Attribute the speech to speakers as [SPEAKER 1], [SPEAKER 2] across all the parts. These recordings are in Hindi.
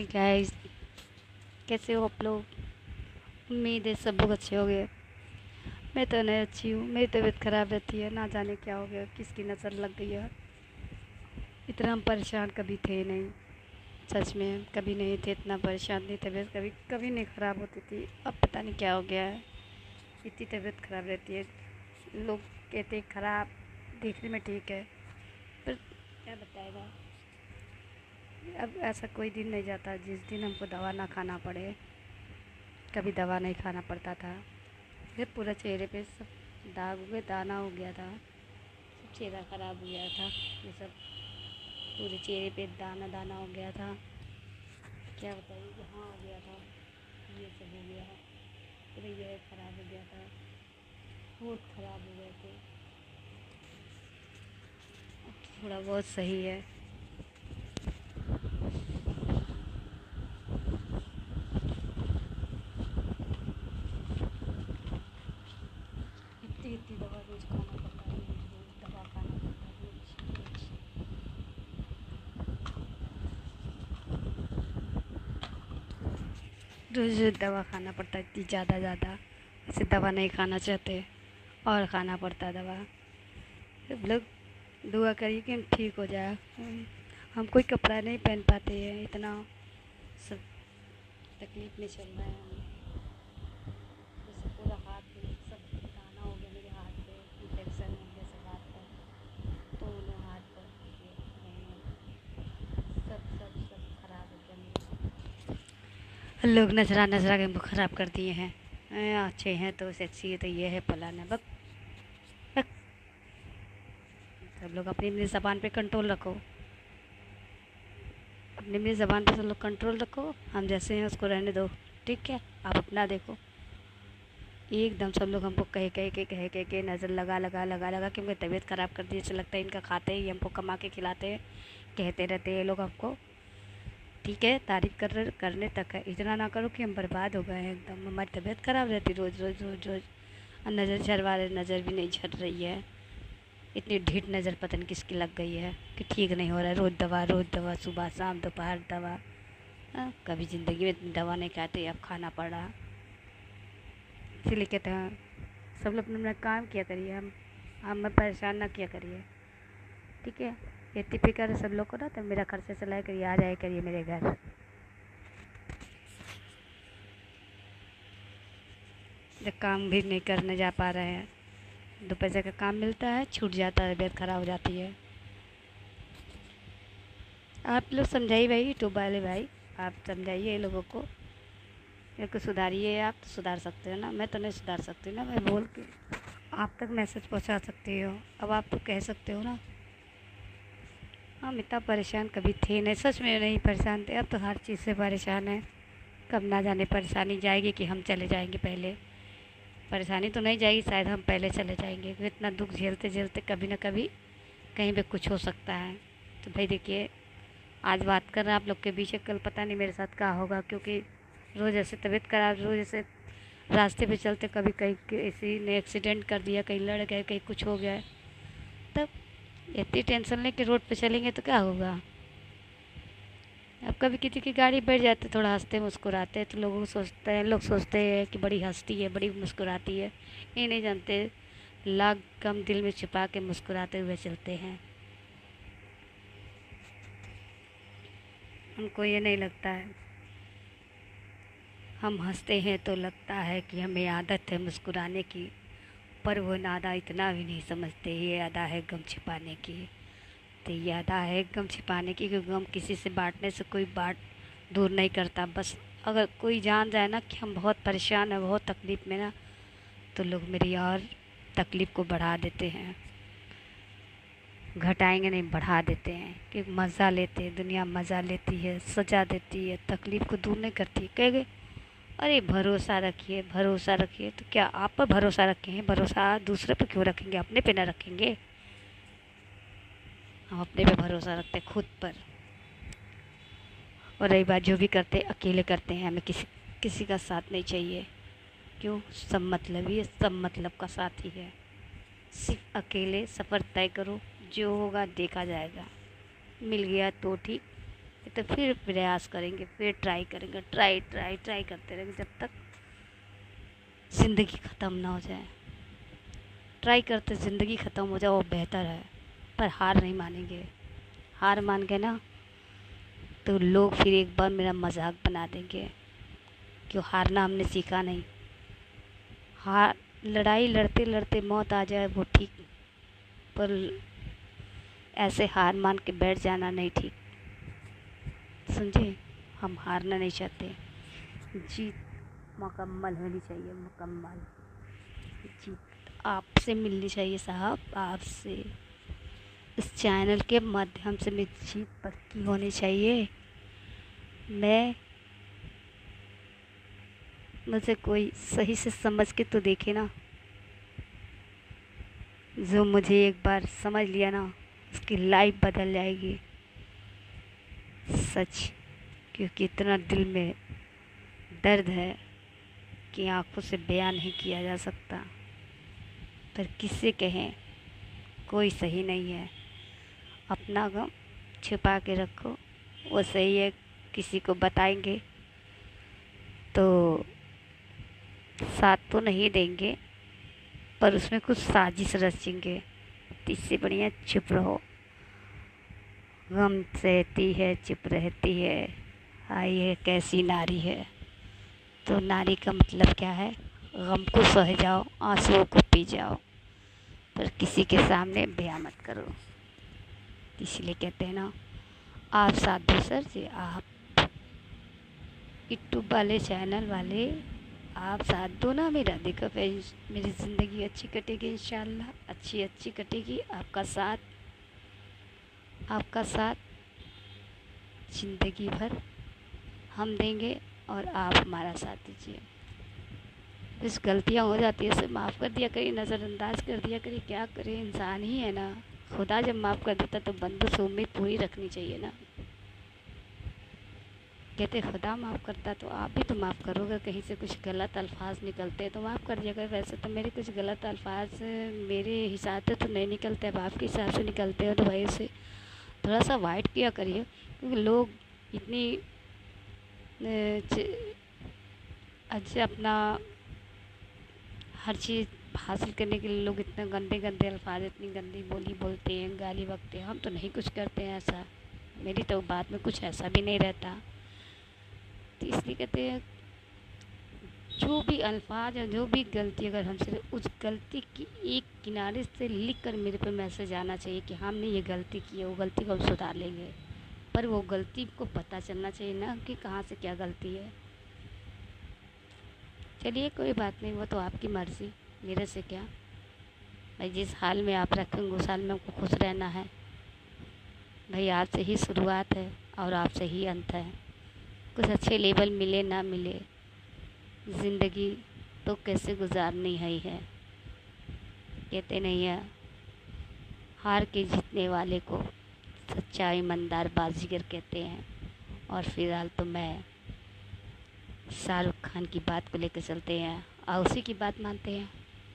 [SPEAKER 1] हाय गाइस, कैसे हो आप लोग। उम्मीद है सब लोग अच्छे हो गए। मैं तो नहीं अच्छी हूँ, मेरी तबीयत ख़राब रहती है। ना जाने क्या हो गया, किसकी नज़र लग गई है। इतना हम परेशान कभी थे नहीं, सच में कभी नहीं थे इतना परेशान। नहीं, तबीयत कभी कभी नहीं ख़राब होती थी। अब पता नहीं क्या हो गया है, इतनी तबीयत ख़राब रहती है। लोग कहते हैं ख़राब, देखने में ठीक है, पर क्या बताएगा। अब ऐसा कोई दिन नहीं जाता जिस दिन हमको दवा ना खाना पड़े। कभी दवा नहीं खाना पड़ता था, फिर पूरा चेहरे पे सब दाग हो गए, दाना हो गया था, सब चेहरा ख़राब हो गया था। ये सब पूरे चेहरे पे दाना दाना हो गया था। क्या बताइए, यहाँ हो गया था, ये सब हो गया, पूरा यह ख़राब हो गया था, होठ ख़राब हो गए थे। अब थोड़ा बहुत सही है। इतनी इतनी दवा रोज़ खाना पड़ता है, रोज़ रोज़ दवा खाना पड़ता है, रोज़ रोज़। रोज़ रोज़ दवा खाना पड़ता है, इतनी ज़्यादा ज़्यादा। ऐसे दवा नहीं खाना चाहते और खाना पड़ता है दवा। सब लोग दुआ करिए कि हम ठीक हो जाए। हम कोई कपड़ा नहीं पहन पाते हैं, इतना सब तकलीफ़ में चल रहा है हम। जैसे पूरा हाथ में सब दाना हो गया, मेरे हाथ पे इन्फेक्शन हो गया, सब हाथ पर, दोनों हाथ पर सब सब सब खराब हो गया मेरा। लोग नजरा नजरा के हमको ख़राब कर दिए हैं। अच्छे हैं तो सेक्सी है तो ये है फलाना, बक बक। सब लोग अपनी अपनी ज़बान पे कंट्रोल रखो, अपनी अपनी ज़बान पे सब लोग कंट्रोल रखो। हम जैसे हैं उसको रहने दो, ठीक है। आप अपना देखो। एकदम सब लोग हमको कह के नज़र लगा लगा लगा लगा कि हमको तबीयत ख़राब कर दी। ऐसा लगता है इनका खाते ही हमको कमा के खिलाते हैं, कहते रहते हैं ये लोग हमको। ठीक है, तारीफ़ करने तक है, इतना ना करो कि हम बर्बाद हो गए हैं एकदम। हमारी तबीयत ख़राब रहती रोज़ रोज़ रोज़ रोज़। और नज़र झरवा रहे, नज़र भी नहीं झड़ रही है। इतनी ढीठ नज़र पता नहीं किसकी लग गई है कि ठीक नहीं हो रहा है। रोज़ दवा, सुबह शाम दोपहर दवा। कभी ज़िंदगी में इतनी दवा नहीं खाते, अब खाना पड़ रहा। इसीलिए कहते हैं सब लोग अपना अपना काम किया करिए, हम हमें परेशान ना किया करिए, ठीक है। इतनी फिक्र है सब लोग को ना, तो मेरा खर्चा चलाया करिए, आ जाए करिए मेरे घर। जब काम भी नहीं करने जा पा रहे हैं, दो पैसे का काम मिलता है, छूट जाता है, तबीयत ख़राब हो जाती है। आप लोग समझाइए भाई, यूट्यूब वाले भाई, आप समझाइए लोगों को। मेरे को सुधारिए, आप तो सुधार सकते हो ना, मैं तो नहीं सुधार सकती ना। मैं बोल के आप तक मैसेज पहुंचा सकती हो, अब आप तो कह सकते हो ना। हम इतना परेशान कभी थे नहीं, सच में नहीं परेशान थे। अब तो हर चीज़ से परेशान है। कब ना जाने परेशानी जाएगी कि हम चले जाएंगे पहले। परेशानी तो नहीं जाएगी, शायद हम पहले चले जाएंगे, क्योंकि इतना दुख झेलते झेलते कभी ना कभी कहीं पे कुछ हो सकता है। तो भाई देखिए, आज बात कर रहे हैं आप लोग के बीच, कल पता नहीं मेरे साथ क्या होगा। क्योंकि रोज़ ऐसे तबीयत खराब, रोज़ ऐसे रास्ते पे चलते कभी कहीं किसी ने एक्सीडेंट कर दिया, कहीं लड़ गए, कहीं कुछ हो गया। तब इतनी टेंशन लेके रोड पे चलेंगे तो क्या होगा। अब कभी किसी की गाड़ी बैठ जाते, थोड़ा हंसते मुस्कुराते, तो लोग सोचते हैं कि बड़ी हंसती है, बड़ी मुस्कुराती है। ये नहीं जानते लाख गम दिल में छिपा के मुस्कुराते हुए चलते हैं। उनको ये नहीं लगता है, हम हंसते हैं तो लगता है कि हमें आदत है मुस्कुराने की, पर वो नादा इतना भी नहीं समझते ये अदा है गम छिपाने की। तो ये अदा है गम छिपाने की, क्योंकि गम किसी से बांटने से कोई बात दूर नहीं करता। बस अगर कोई जान जाए ना कि हम बहुत परेशान हैं, बहुत तकलीफ़ में ना, तो लोग मेरी और तकलीफ़ को बढ़ा देते हैं। घटाएंगे नहीं, बढ़ा देते हैं कि मज़ा लेते हैं, दुनिया मज़ा लेती है, सजा देती है, तकलीफ़ को दूर नहीं करती। कहेंगे अरे भरोसा रखिए, भरोसा रखिए, तो क्या आप पर भरोसा रखे हैं? भरोसा दूसरे पर क्यों रखेंगे, अपने पे ना रखेंगे? हम अपने पे भरोसा रखते हैं, खुद पर। और रही बात, जो भी करते हैं अकेले करते हैं, हमें किसी किसी का साथ नहीं चाहिए। क्यों? सब मतलब ही है, सब मतलब का साथ ही है। सिर्फ अकेले सफ़र तय करो, जो होगा देखा जाएगा। मिल गया तो ठीक, तो फिर प्रयास करेंगे, फिर ट्राई करेंगे, ट्राई ट्राई ट्राई करते रहेंगे जब तक ज़िंदगी ख़त्म ना हो जाए। ट्राई करते ज़िंदगी ख़त्म हो जाए वो बेहतर है, पर हार नहीं मानेंगे। हार मान गए ना तो लोग फिर एक बार मेरा मजाक बना देंगे, क्यों हारना हमने सीखा नहीं। हार लड़ाई लड़ते लड़ते मौत आ जाए वो ठीक, पर ऐसे हार मान के बैठ जाना नहीं ठीक, समझे। हम हारना नहीं चाहते, जीत मुकम्मल होनी चाहिए, मुकम्मल जीत आपसे मिलनी चाहिए साहब, आपसे इस चैनल के माध्यम से मेरी जीत पक्की होनी चाहिए। मैं मुझे कोई सही से समझ के तो देखे ना, जो मुझे एक बार समझ लिया ना उसकी लाइफ बदल जाएगी, सच। क्योंकि इतना दिल में दर्द है कि आंखों से बयान नहीं किया जा सकता, पर किससे कहें, कोई सही नहीं है। अपना गम छुपा के रखो, वो सही है। किसी को बताएंगे तो साथ तो नहीं देंगे, पर उसमें कुछ साजिश रचेंगे, तो इससे बढ़िया चुप रहो। गम सहती है चुप रहती है, आई है कैसी नारी है। तो नारी का मतलब क्या है, गम को सह जाओ, आंसुओं को पी जाओ, पर किसी के सामने बयान मत करो। इसलिए कहते हैं ना, आप साधु सर जी, आप यूट्यूब वाले चैनल वाले, आप साथ दो ना मेरा, देखो फिर मेरी ज़िंदगी अच्छी कटेगी, इंशाल्लाह अच्छी अच्छी कटेगी। आपका साथ ज़िंदगी भर हम देंगे और आप हमारा साथ दीजिए। जिस गलतियाँ हो जाती है उसे माफ़ कर दिया करिए, नज़रअंदाज कर दिया करिए, क्या करें, इंसान ही है ना। खुदा जब माफ़ कर देता तो बंदों से उम्मीद पूरी रखनी चाहिए ना। कहते खुदा माफ़ करता तो आप भी तो माफ़ करोगे, कहीं से कुछ गलत अल्फाज निकलते हैं तो माफ़ कर दिया। वैसे तो मेरे कुछ गलत अल्फाज मेरे हिसाब से तो नहीं निकलते, अब आपके हिसाब से निकलते हो तो भाई उसे थोड़ा सा अवॉइड किया करिए। क्योंकि लोग इतनी अच्छा अपना हर चीज़ हासिल करने के लिए लोग इतने गंदे गंदे अल्फाज, इतनी गंदी बोली बोलते हैं, गाली बकते हैं। हम तो नहीं कुछ करते हैं ऐसा, मेरी तो बात में कुछ ऐसा भी नहीं रहता। तो इसलिए कहते हैं जो भी अल्फाज या जो भी गलती अगर हमसे, उस गलती की एक किनारे से लिख कर मेरे पे मैसेज आना चाहिए कि हमने ये गलती की है, वो गलती को हम सुधार लेंगे। पर वो गलती को पता चलना चाहिए ना कि कहाँ से क्या गलती है। चलिए कोई बात नहीं, वो तो आपकी मर्ज़ी, मेरे से क्या। भाई जिस हाल में आप रखेंगे उस हाल में आपको खुश रहना है। भाई आपसे ही शुरुआत है और आपसे ही अंत है। कुछ अच्छे लेवल मिले ना मिले, ज़िंदगी तो कैसे गुजारनी है। कहते नहीं है, हार के जीतने वाले को सच्चा ईमानदार बाजीगर कहते हैं। और फिलहाल तो मैं शाहरुख खान की बात को लेकर चलते हैं और उसी की बात मानते हैं।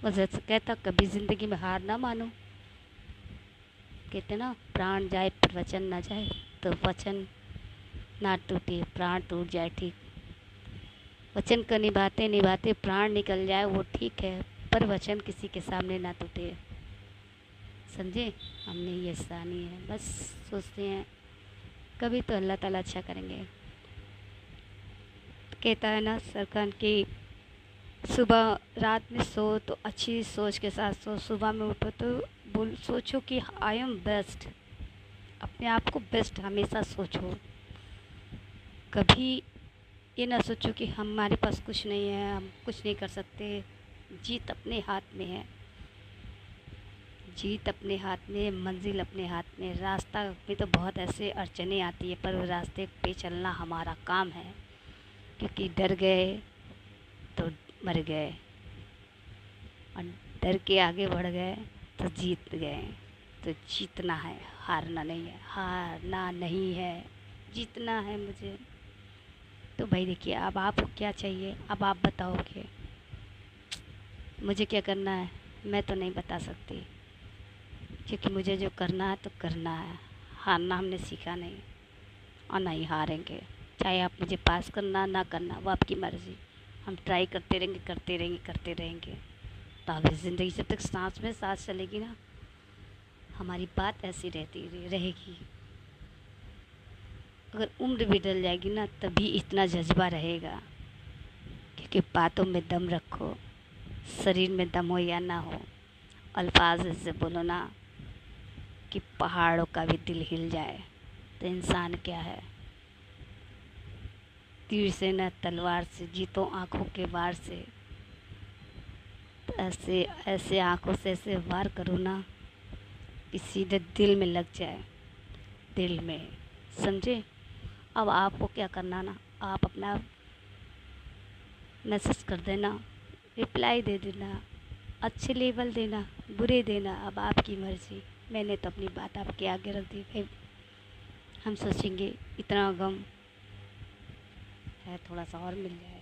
[SPEAKER 1] मुझे कहता कभी ज़िंदगी में हार ना मानो। कहते ना, प्राण जाए पर वचन ना जाए, तो वचन ना टूटे प्राण टूट जाए ठीक। वचन को निभाते निभाते प्राण निकल जाए वो ठीक है, पर वचन किसी के सामने ना टूटे, समझे। हमने ये सानी है, बस सोचते हैं कभी तो अल्लाह ताला अच्छा करेंगे। कहता है ना सरखान की, सुबह रात में सो तो अच्छी सोच के साथ सो, सुबह में उठो तो बोल सोचो कि आई एम बेस्ट, अपने आप को बेस्ट हमेशा सोचो। कभी ये ना सोचो कि हमारे पास कुछ नहीं है, हम कुछ नहीं कर सकते। जीत अपने हाथ में है, जीत अपने हाथ में, मंजिल अपने हाथ में। रास्ता में तो बहुत ऐसे अड़चने आती है, पर रास्ते पे चलना हमारा काम है। क्योंकि डर गए तो मर गए, और डर के आगे बढ़ गए तो जीत गए। तो जीतना है, हारना नहीं है, हारना नहीं है, जीतना है मुझे। तो भाई देखिए, अब आपको क्या चाहिए, अब आप बताओगे मुझे क्या करना है। मैं तो नहीं बता सकती, क्योंकि मुझे जो करना है तो करना है। हारना हमने सीखा नहीं, और नहीं हारेंगे। चाहे आप मुझे पास करना ना करना वो आपकी मर्ज़ी, हम ट्राई करते रहेंगे करते रहेंगे करते रहेंगे। तो हमारी ज़िंदगी जब तक सांस में सांस चलेगी ना, हमारी बात ऐसी रहती रहेगी। अगर उम्र भी डल जाएगी ना तभी इतना जज्बा रहेगा, क्योंकि बातों में दम रखो, शरीर में दम हो या ना हो, अल्फाज ऐसे बोलो ना कि पहाड़ों का भी दिल हिल जाए। तो इंसान क्या है, तीर से न तलवार से जीतो आँखों के वार से। तो ऐसे ऐसे आँखों से ऐसे वार करो ना कि सीधे दिल में लग जाए, दिल में, समझे। अब आपको क्या करना ना, आप अपना मैसेज कर देना, रिप्लाई दे देना, अच्छे लेवल देना, बुरे देना, अब आपकी मर्ज़ी। मैंने तो अपनी बात आपके आगे रख दी भाई। हम सोचेंगे इतना गम है, थोड़ा सा और मिल जाए।